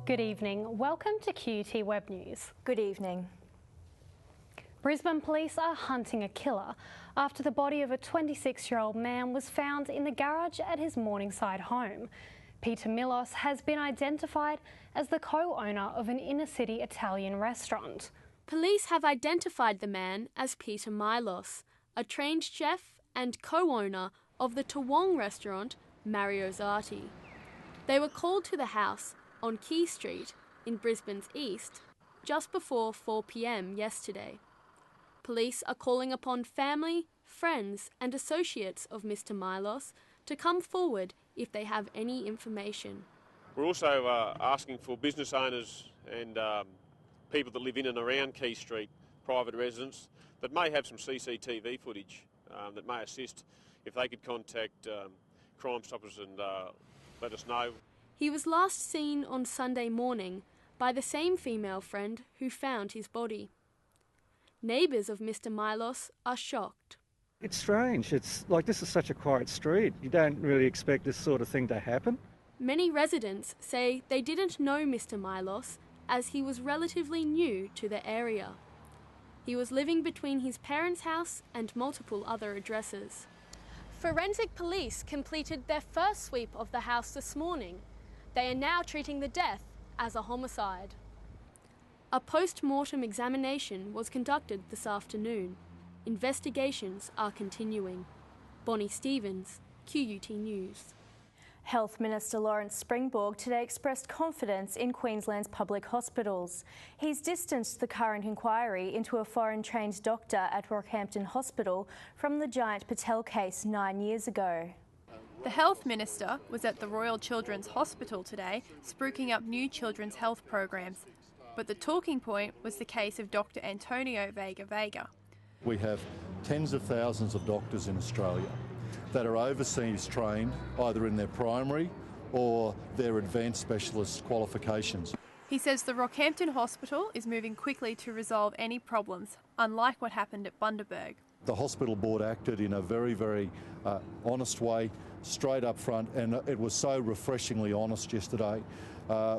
Good evening. Welcome to QUT Web News. Good evening. Brisbane police are hunting a killer after the body of a 26-year-old man was found in the garage at his Morningside home. Peter Milos has been identified as the co-owner of an inner-city Italian restaurant. Police have identified the man as Peter Milos, a trained chef and co-owner of the Toowong restaurant Mario's Arty. They were called to the house on Quay Street in Brisbane's east just before 4 p.m. yesterday. Police are calling upon family, friends and associates of Mr Milos to come forward if they have any information. We're also asking for business owners and people that live in and around Quay Street, private residents, that may have some CCTV footage that may assist if they could contact Crime Stoppers and let us know. He was last seen on Sunday morning by the same female friend who found his body. Neighbours of Mr Milos are shocked. It's strange. It's like this is such a quiet street. You don't really expect this sort of thing to happen. Many residents say they didn't know Mr Milos as he was relatively new to the area. He was living between his parents' house and multiple other addresses. Forensic police completed their first sweep of the house this morning. They are now treating the death as a homicide. A post-mortem examination was conducted this afternoon. Investigations are continuing. Bonnie Stevens, QUT News. Health Minister Lawrence Springborg today expressed confidence in Queensland's public hospitals. He's distanced the current inquiry into a foreign-trained doctor at Rockhampton Hospital from the Jayant Patel case 9 years ago. The Health Minister was at the Royal Children's Hospital today, spruiking up new children's health programs. But the talking point was the case of Dr Antonio Vega. We have tens of thousands of doctors in Australia that are overseas trained either in their primary or their advanced specialist qualifications. He says the Rockhampton Hospital is moving quickly to resolve any problems, unlike what happened at Bundaberg. The hospital board acted in a very honest way, straight up front, and it was so refreshingly honest yesterday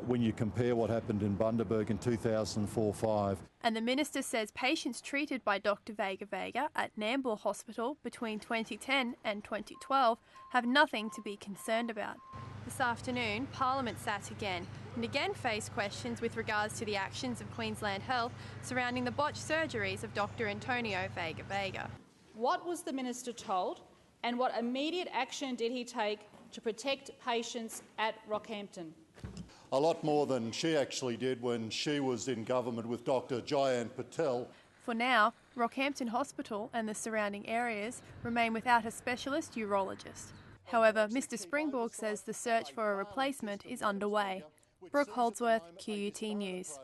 when you compare what happened in Bundaberg in 2004-05. And the Minister says patients treated by Dr Vega at Nambour Hospital between 2010 and 2012 have nothing to be concerned about. This afternoon, Parliament sat again and again faced questions with regards to the actions of Queensland Health surrounding the botched surgeries of Dr Antonio Vega. What was the Minister told, and what immediate action did he take to protect patients at Rockhampton? A lot more than she actually did when she was in government with Dr Jayant Patel. For now, Rockhampton Hospital and the surrounding areas remain without a specialist urologist. However, Mr Springborg says the search for a replacement is underway. Brooke Holdsworth, QUT News.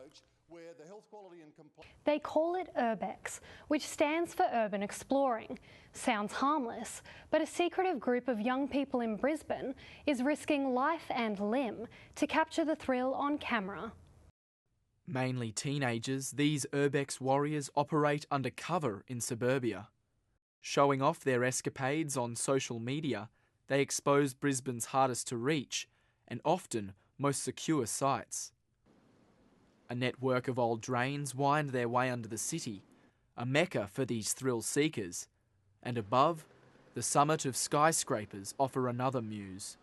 They call it urbex, which stands for urban exploring. Sounds harmless, but a secretive group of young people in Brisbane is risking life and limb to capture the thrill on camera. Mainly teenagers, these urbex warriors operate undercover in suburbia. Showing off their escapades on social media, they expose Brisbane's hardest to reach and often most secure sites. A network of old drains wind their way under the city, a mecca for these thrill seekers. And above, the summit of skyscrapers offer another muse.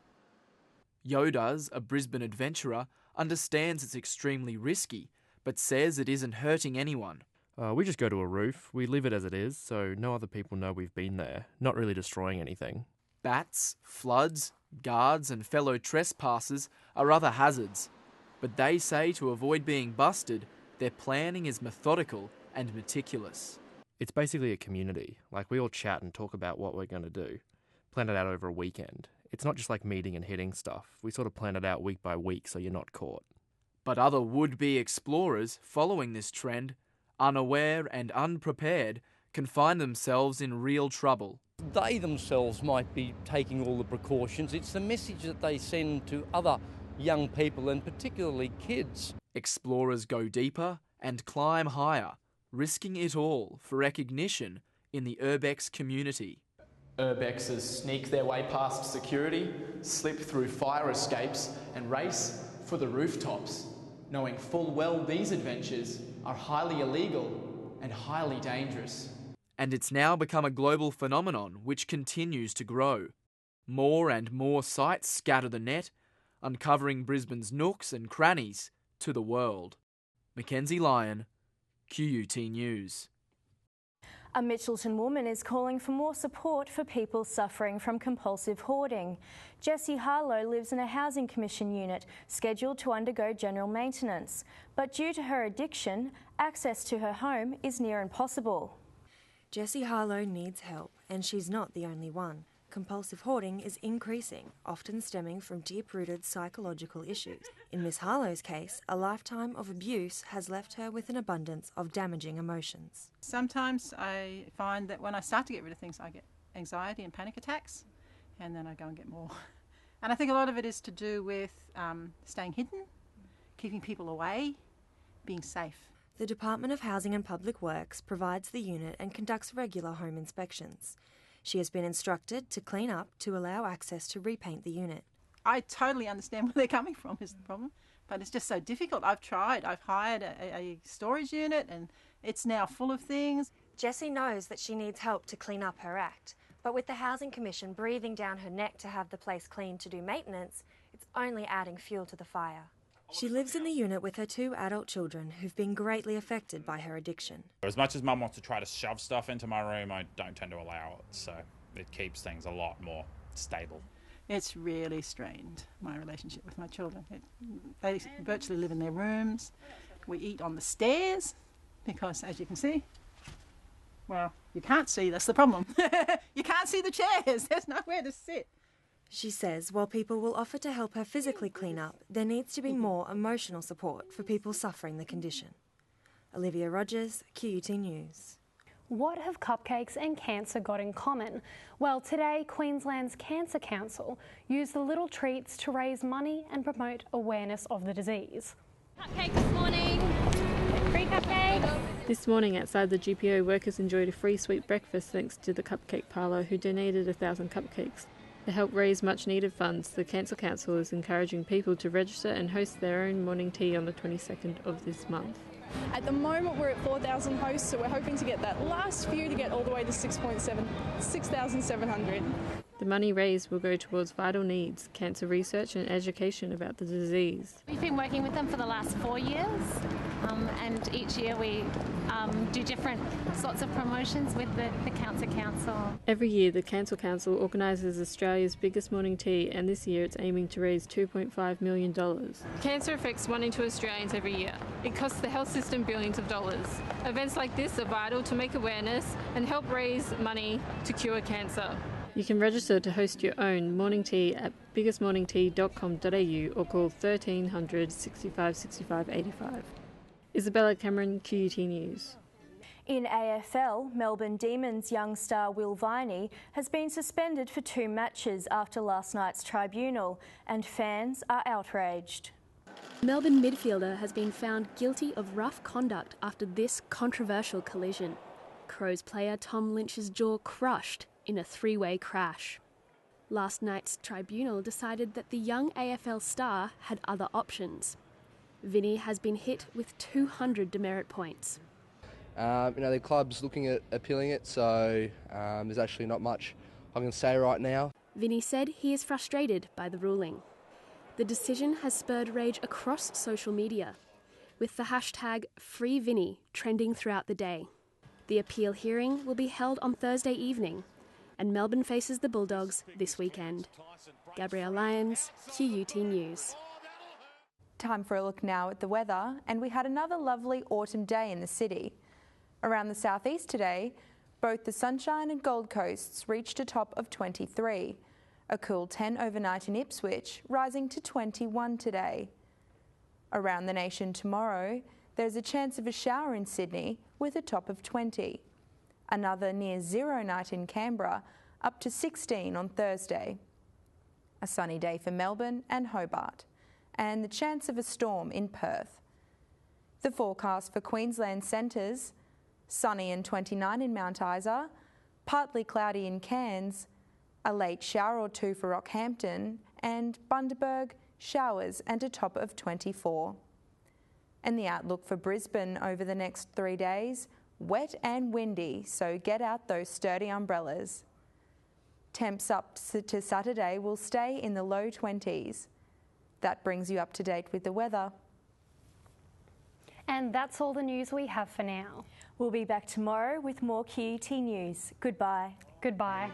Yodas, a Brisbane adventurer, understands it's extremely risky, but says it isn't hurting anyone. We just go to a roof, we leave it as it is, so no other people know we've been there, not really destroying anything. Bats, floods, guards and fellow trespassers are other hazards. But they say to avoid being busted, their planning is methodical and meticulous. It's basically a community. Like, we all chat and talk about what we're going to do. Plan it out over a weekend. It's not just like meeting and hitting stuff. We sort of plan it out week by week so you're not caught. But other would-be explorers following this trend, unaware and unprepared, can find themselves in real trouble. They themselves might be taking all the precautions. It's the message that they send to other young people and particularly kids. Explorers go deeper and climb higher, risking it all for recognition in the urbex community. Urbexers sneak their way past security, slip through fire escapes and race for the rooftops. knowing full well these adventures are highly illegal and highly dangerous. And it's now become a global phenomenon which continues to grow. More and more sites scatter the net, uncovering Brisbane's nooks and crannies to the world. Mackenzie Lyon, QUT News. A Mitchelton woman is calling for more support for people suffering from compulsive hoarding. Jessie Harlow lives in a Housing Commission unit scheduled to undergo general maintenance, but due to her addiction, access to her home is near impossible. Jessie Harlow needs help, and she's not the only one. Compulsive hoarding is increasing, often stemming from deep-rooted psychological issues. In Miss Harlow's case, a lifetime of abuse has left her with an abundance of damaging emotions. Sometimes I find that when I start to get rid of things, I get anxiety and panic attacks, and then I go and get more. And I think a lot of it is to do with staying hidden, keeping people away, being safe. The Department of Housing and Public Works provides the unit and conducts regular home inspections. She has been instructed to clean up to allow access to repaint the unit. I totally understand where they're coming from is the problem, but it's just so difficult. I've tried. I've hired a storage unit and it's now full of things. Jessie knows that she needs help to clean up her act, but with the Housing Commission breathing down her neck to have the place cleaned to do maintenance, it's only adding fuel to the fire. She lives in the unit with her 2 adult children who've been greatly affected by her addiction. As much as Mum wants to try to shove stuff into my room, I don't tend to allow it, so it keeps things a lot more stable. It's really strained, my relationship with my children. They virtually live in their rooms. We eat on the stairs because, as you can see, well, you can't see, that's the problem. You can't see the chairs, there's nowhere to sit. She says while people will offer to help her physically clean up, there needs to be more emotional support for people suffering the condition. Olivia Rogers, QUT News. What have cupcakes and cancer got in common? Well, today Queensland's Cancer Council used the little treats to raise money and promote awareness of the disease. Cupcake this morning. Free cupcakes. This morning outside the GPO, workers enjoyed a free sweet breakfast thanks to the Cupcake Parlour, who donated 1,000 cupcakes. To help raise much-needed funds, the Cancer Council is encouraging people to register and host their own morning tea on the 22nd of this month. At the moment we're at 4,000 hosts, so we're hoping to get that last few to get all the way to 6,700. The money raised will go towards vital needs, cancer research and education about the disease. We've been working with them for the last 4 years, and each year we do different sorts of promotions with the Cancer Council. Every year the Cancer Council organises Australia's biggest morning tea, and this year it's aiming to raise $2.5 million. Cancer affects 1 in 2 Australians every year. It costs the health system billions of dollars. Events like this are vital to make awareness and help raise money to cure cancer. You can register to host your own morning tea at biggestmorningtea.com.au or call 1300 65 65 85. Isabella Cameron, QUT News. In AFL, Melbourne Demon's young star Will Viney has been suspended for 2 matches after last night's tribunal, and fans are outraged. Melbourne midfielder has been found guilty of rough conduct after this controversial collision. Crows player Tom Lynch's jaw crushed in a 3-way crash. Last night's tribunal decided that the young AFL star had other options. Vinny has been hit with 200 demerit points. The club's looking at appealing it, so there's actually not much I can say right now. Vinny said he is frustrated by the ruling. The decision has spurred rage across social media, with the hashtag #FreeVinny trending throughout the day. The appeal hearing will be held on Thursday evening, and Melbourne faces the Bulldogs this weekend. Gabrielle Lyons, QUT News. Time for a look now at the weather, and we had another lovely autumn day in the city. Around the southeast today, both the Sunshine and Gold Coasts reached a top of 23. A cool 10 overnight in Ipswich, rising to 21 today. Around the nation tomorrow, there's a chance of a shower in Sydney with a top of 20. Another near zero night in Canberra, up to 16 on Thursday. A sunny day for Melbourne and Hobart, and the chance of a storm in Perth. The forecast for Queensland centres: sunny and 29 in Mount Isa, partly cloudy in Cairns, a late shower or 2 for Rockhampton, and Bundaberg, showers and a top of 24. And the outlook for Brisbane over the next 3 days, wet and windy, so get out those sturdy umbrellas. Temps up to Saturday will stay in the low 20s. That brings you up to date with the weather. And that's all the news we have for now. We'll be back tomorrow with more QUT news. Goodbye. Goodbye.